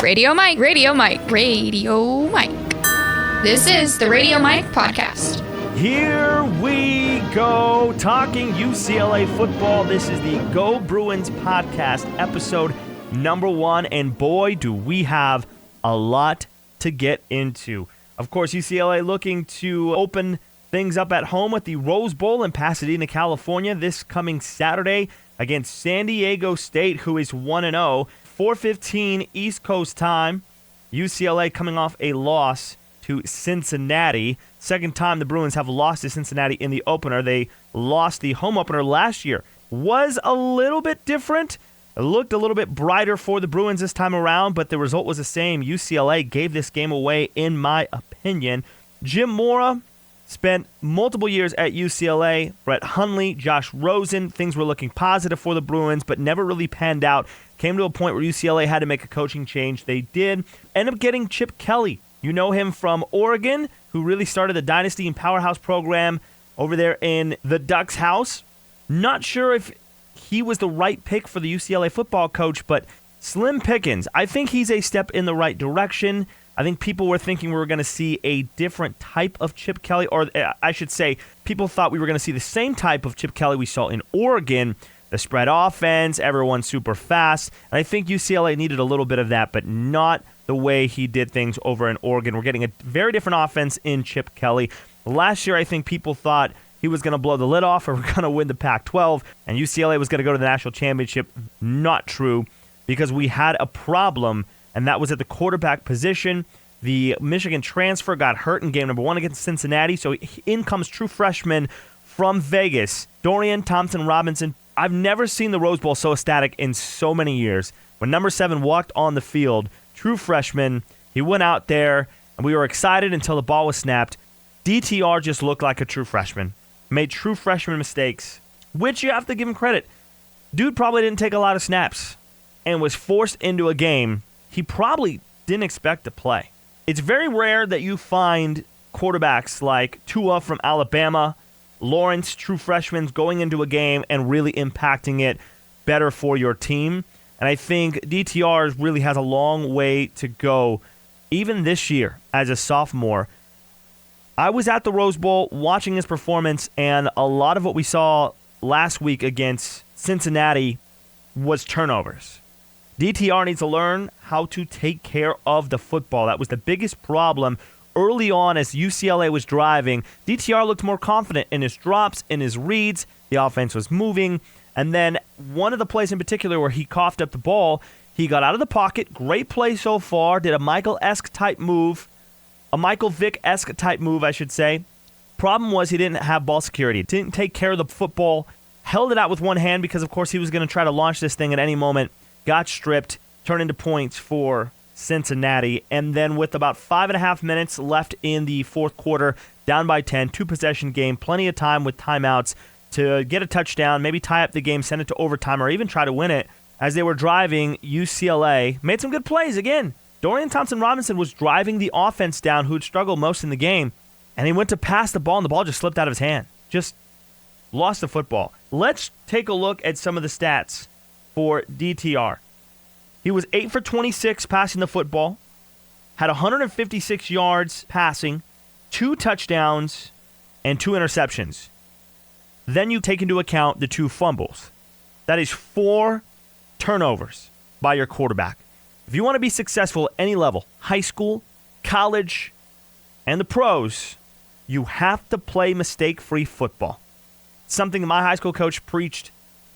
Radio Myke, Radio Myke, Radio Myke. This is the Radio Myke Podcast. Here we go, talking UCLA football. This is the Go Bruins Podcast, episode number 1, and boy, do we have a lot to get into. Of course, UCLA looking to open things up at home at the Rose Bowl in Pasadena, California, this coming Saturday against San Diego State, who is 1-0. 4:15 East Coast time. UCLA coming off a loss to Cincinnati. Second time the Bruins have lost to Cincinnati in the opener. They lost the home opener last year. Was a little bit different. It looked a little bit brighter for the Bruins this time around, but the result was the same. UCLA gave this game away, in my opinion. Jim Mora spent multiple years at UCLA. Brett Hundley, Josh Rosen, things were looking positive for the Bruins, but never really panned out. Came to a point where UCLA had to make a coaching change. They did. End up getting Chip Kelly. You know him from Oregon, who really started the Dynasty and Powerhouse program over there in the Ducks' house. Not sure if he was the right pick for the UCLA football coach, but slim pickings. I think he's a step in the right direction. I think people were thinking we were going to see a different type of Chip Kelly, or I should say, people thought we were going to see the same type of Chip Kelly we saw in Oregon, the spread offense, everyone super fast. And I think UCLA needed a little bit of that, but not the way he did things over in Oregon. We're getting a very different offense in Chip Kelly. Last year, I think people thought he was going to blow the lid off or we're going to win the Pac-12, and UCLA was going to go to the national championship. Not true, because we had a problem, and that was at the quarterback position. The Michigan transfer got hurt in game number 1 against Cincinnati, so in comes true freshman from Vegas, Dorian Thompson-Robinson. I've never seen the Rose Bowl so ecstatic in so many years. When number 7 walked on the field, true freshman, he went out there, and we were excited until the ball was snapped. DTR just looked like a true freshman. Made true freshman mistakes, which you have to give him credit. Dude probably didn't take a lot of snaps and was forced into a game he probably didn't expect to play. It's very rare that you find quarterbacks like Tua from Alabama, Lawrence, true freshmen, going into a game and really impacting it better for your team. And I think DTR really has a long way to go, even this year as a sophomore. I was at the Rose Bowl watching his performance, and a lot of what we saw last week against Cincinnati was turnovers. DTR needs to learn how to take care of the football. That was the biggest problem early on as UCLA was driving. DTR looked more confident in his drops, in his reads. The offense was moving. And then one of the plays in particular where he coughed up the ball, he got out of the pocket. Great play so far. Did a Michael-esque type move. A Michael Vick-esque type move, I should say. Problem was he didn't have ball security. Didn't take care of the football. Held it out with one hand because, of course, he was going to try to launch this thing at any moment. Got stripped. Turned into points for Cincinnati. And then with about 5.5 minutes left in the fourth quarter, down by 10, 2-possession game, plenty of time with timeouts to get a touchdown, maybe tie up the game, send it to overtime, or even try to win it. As they were driving, UCLA made some good plays again. Dorian Thompson-Robinson was driving the offense down, who had struggled most in the game, and he went to pass the ball, and the ball just slipped out of his hand. Just lost the football. Let's take a look at some of the stats for DTR. He was 8 for 26 passing the football, had 156 yards passing, 2 touchdowns, and 2 interceptions. Then you take into account the 2 fumbles. That is 4 turnovers by your quarterback. If you want to be successful at any level, high school, college, and the pros, you have to play mistake-free football. Something that my high school coach preached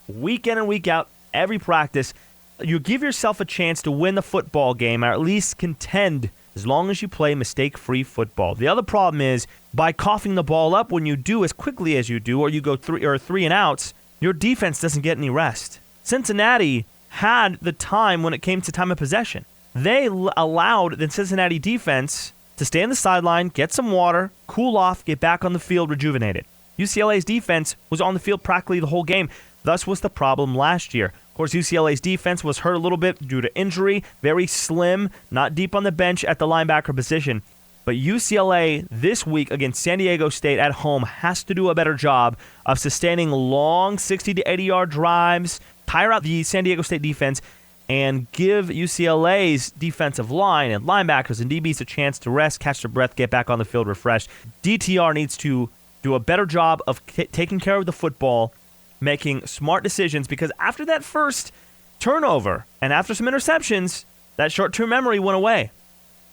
week in and week out, every practice. You give yourself a chance to win the football game, or at least contend, as long as you play mistake-free football. The other problem is, by coughing the ball up when you do as quickly as you do, or you go 3 and outs, your defense doesn't get any rest. Cincinnati had the time when it came to time of possession. They allowed the Cincinnati defense to stay on the sideline, get some water, cool off, get back on the field rejuvenated. UCLA's defense was on the field practically the whole game. Thus was the problem last year. Of course, UCLA's defense was hurt a little bit due to injury, very slim, not deep on the bench at the linebacker position. But UCLA this week against San Diego State at home has to do a better job of sustaining long 60 to 80-yard drives, tire out the San Diego State defense, and give UCLA's defensive line and linebackers and DBs a chance to rest, catch their breath, get back on the field refreshed. DTR needs to do a better job of taking care of the football, making smart decisions, because after that first turnover and after some interceptions, that short-term memory went away.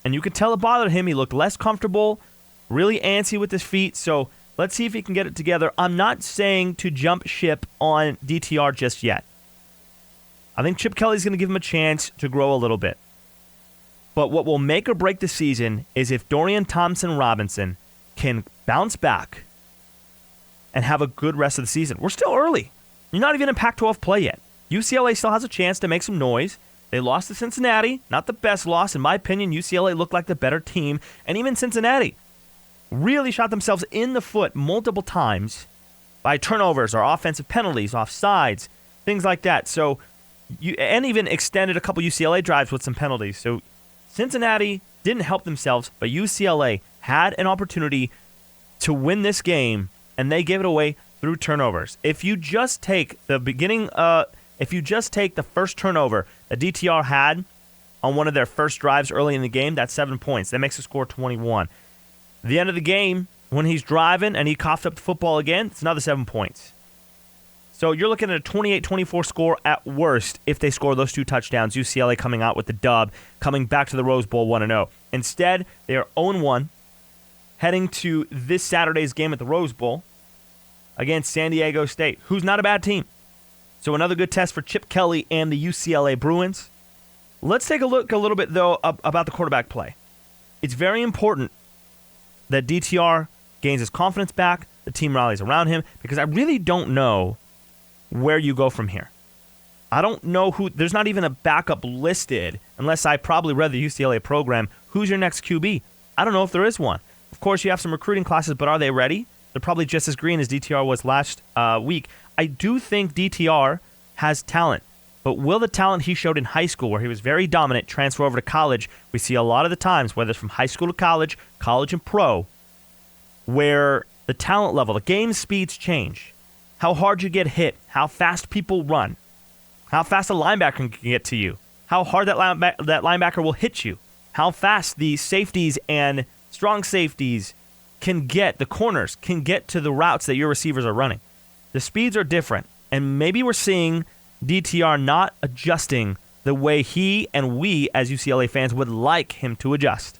And you could tell it bothered him. He looked less comfortable, really antsy with his feet. So let's see if he can get it together. I'm not saying to jump ship on DTR just yet. I think Chip Kelly's going to give him a chance to grow a little bit. But what will make or break the season is if Dorian Thompson-Robinson can bounce back and have a good rest of the season. We're still early. You're not even in Pac-12 play yet. UCLA still has a chance to make some noise. They lost to Cincinnati. Not the best loss. In my opinion, UCLA looked like the better team. And even Cincinnati really shot themselves in the foot multiple times by turnovers or offensive penalties, offsides, things like that. So, and even extended a couple UCLA drives with some penalties. So Cincinnati didn't help themselves, but UCLA had an opportunity to win this game, and they gave it away through turnovers. If you just take the first turnover that DTR had on one of their first drives early in the game, that's 7 points. That makes the score 21. At the end of the game, when he's driving and he coughed up the football again, it's another 7 points. So you're looking at a 28-24 score at worst if they score those 2 touchdowns. UCLA coming out with the dub, coming back to the Rose Bowl 1-0. Instead, they are 0-1, heading to this Saturday's game at the Rose Bowl against San Diego State, who's not a bad team. So another good test for Chip Kelly and the UCLA Bruins. Let's take a look a little bit, though, about the quarterback play. It's very important that DTR gains his confidence back, the team rallies around him, because I really don't know where you go from here. I don't know who. There's not even a backup listed, unless I probably read the UCLA program. Who's your next QB? I don't know if there is one. Of course, you have some recruiting classes, but are they ready? They're probably just as green as DTR was last week. I do think DTR has talent, but will the talent he showed in high school, where he was very dominant, transfer over to college? We see a lot of the times, whether it's from high school to college, college and pro, where the talent level, the game speeds change. How hard you get hit, how fast people run, how fast a linebacker can get to you, how hard that linebacker will hit you, how fast the safeties and strong safeties can get, the corners can get to the routes that your receivers are running. The speeds are different, and maybe we're seeing DTR not adjusting the way he and we as UCLA fans would like him to adjust.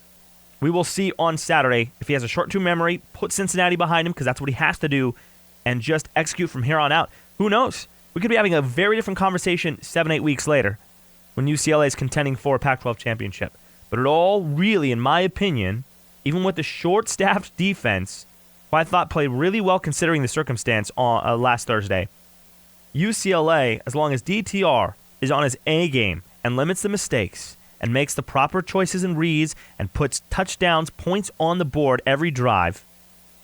We will see on Saturday if he has a short-term memory, put Cincinnati behind him because that's what he has to do, and just execute from here on out. Who knows? We could be having a very different conversation 7-8 weeks later when UCLA is contending for a Pac-12 championship. But it all really, in my opinion, even with the short-staffed defense, who I thought played really well considering the circumstance on last Thursday, UCLA, as long as DTR is on his A game and limits the mistakes and makes the proper choices and reads and puts touchdowns, points on the board every drive,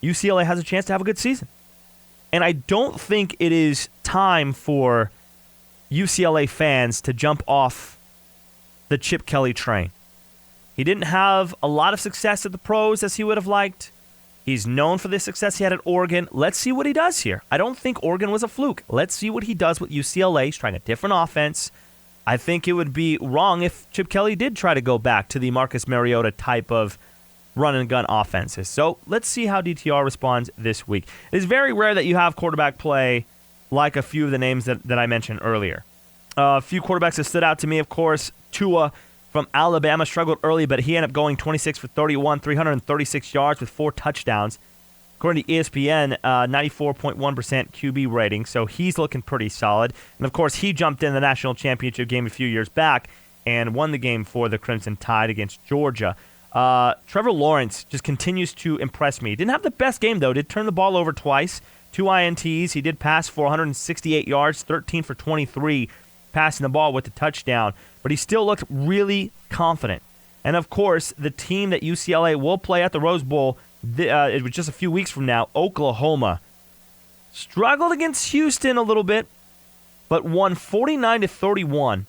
UCLA has a chance to have a good season. And I don't think it is time for UCLA fans to jump off the Chip Kelly train. He didn't have a lot of success at the pros as he would have liked. He's known for the success he had at Oregon. Let's see what he does here. I don't think Oregon was a fluke. Let's see what he does with UCLA. He's trying a different offense. I think it would be wrong if Chip Kelly did try to go back to the Marcus Mariota type of run-and-gun offenses. So let's see how DTR responds this week. It is very rare that you have quarterback play like a few of the names that I mentioned earlier. A few quarterbacks that stood out to me, of course, Tua from Alabama struggled early, but he ended up going 26 for 31, 336 yards with 4 touchdowns. According to ESPN, 94.1% QB rating, so he's looking pretty solid. And, of course, he jumped in the national championship game a few years back and won the game for the Crimson Tide against Georgia. Trevor Lawrence just continues to impress me. Didn't have the best game, though. Did turn the ball over twice, 2 INTs. He did pass for 168 yards, 13 for 23, passing the ball with the touchdown. But he still looked really confident. And, of course, the team that UCLA will play at the Rose Bowl, it was just a few weeks from now, Oklahoma, struggled against Houston a little bit, but won 49-31.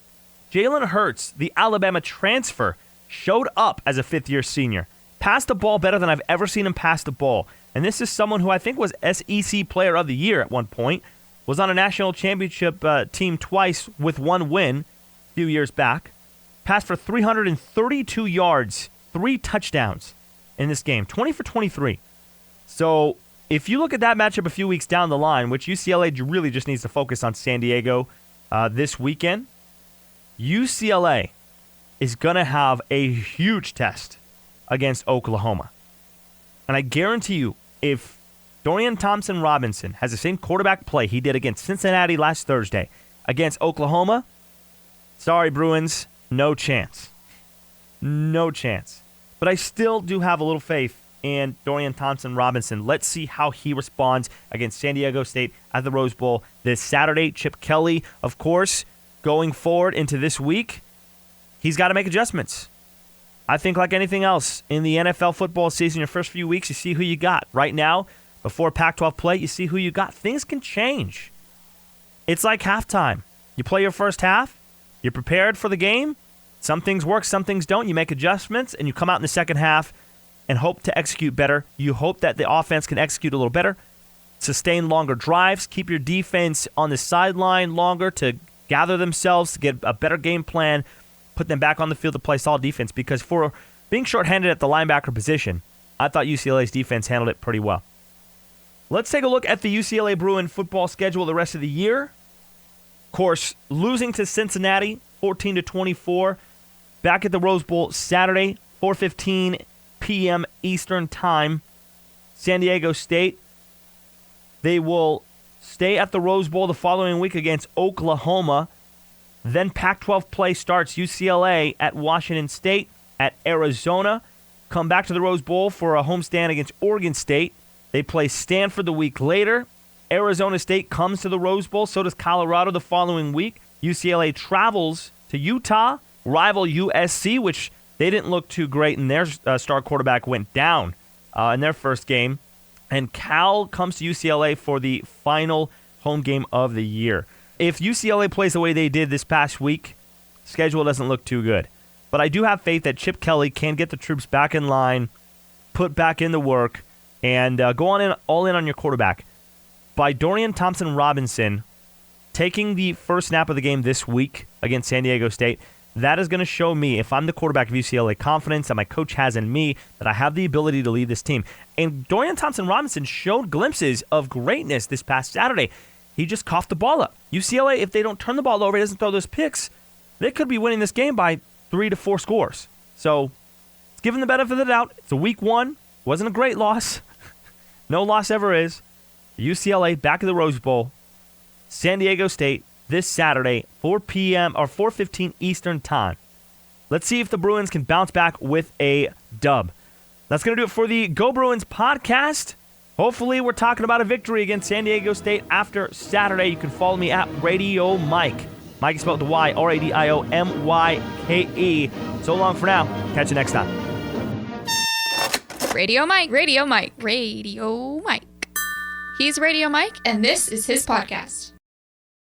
Jalen Hurts, the Alabama transfer, showed up as a fifth-year senior. Passed the ball better than I've ever seen him pass the ball. And this is someone who I think was SEC Player of the Year at one point, was on a national championship team twice with 1 win, few years back, passed for 332 yards, 3 touchdowns in this game, 20 for 23. So if you look at that matchup a few weeks down the line, which UCLA really just needs to focus on San Diego this weekend, UCLA is going to have a huge test against Oklahoma. And I guarantee you, if Dorian Thompson-Robinson has the same quarterback play he did against Cincinnati last Thursday against Oklahoma, sorry, Bruins, no chance. No chance. But I still do have a little faith in Dorian Thompson-Robinson. Let's see how he responds against San Diego State at the Rose Bowl this Saturday. Chip Kelly, of course, going forward into this week, he's got to make adjustments. I think like anything else in the NFL football season, your first few weeks, you see who you got. Right now, before Pac-12 play, you see who you got. Things can change. It's like halftime. You play your first half, you're prepared for the game. Some things work, some things don't. You make adjustments, and you come out in the second half and hope to execute better. You hope that the offense can execute a little better, sustain longer drives, keep your defense on the sideline longer to gather themselves, to get a better game plan, put them back on the field to play solid defense. Because for being shorthanded at the linebacker position, I thought UCLA's defense handled it pretty well. Let's take a look at the UCLA Bruin football schedule the rest of the year. Of course, losing to Cincinnati, 14-24. Back at the Rose Bowl Saturday, 4:15 p.m. Eastern Time. San Diego State. They will stay at the Rose Bowl the following week against Oklahoma. Then Pac-12 play starts. UCLA at Washington State, at Arizona. Come back to the Rose Bowl for a homestand against Oregon State. They play Stanford the week later. Arizona State comes to the Rose Bowl. So does Colorado the following week. UCLA travels to Utah, rival USC, which they didn't look too great, and their star quarterback went down in their first game. And Cal comes to UCLA for the final home game of the year. If UCLA plays the way they did this past week, schedule doesn't look too good. But I do have faith that Chip Kelly can get the troops back in line, put back in the work, and go all in on your quarterback. By Dorian Thompson-Robinson taking the first snap of the game this week against San Diego State, that is going to show me, if I'm the quarterback of UCLA, confidence that my coach has in me, that I have the ability to lead this team. And Dorian Thompson-Robinson showed glimpses of greatness this past Saturday. He just coughed the ball up. UCLA, if they don't turn the ball over, he doesn't throw those picks, they could be winning this game by 3 to 4 scores. So, let's give them the benefit of the doubt. It's a week 1. Wasn't a great loss. No loss ever is. UCLA back at the Rose Bowl. San Diego State this Saturday, 4 p.m. or 4:15 Eastern Time. Let's see if the Bruins can bounce back with a dub. That's going to do it for the Go Bruins podcast. Hopefully, we're talking about a victory against San Diego State after Saturday. You can follow me at Radio Myke. Myke is spelled with a Y, RADIOMYKE. So long for now. Catch you next time. Radio Myke, Radio Myke, Radio Myke. He's Radio Myke, and this is his podcast.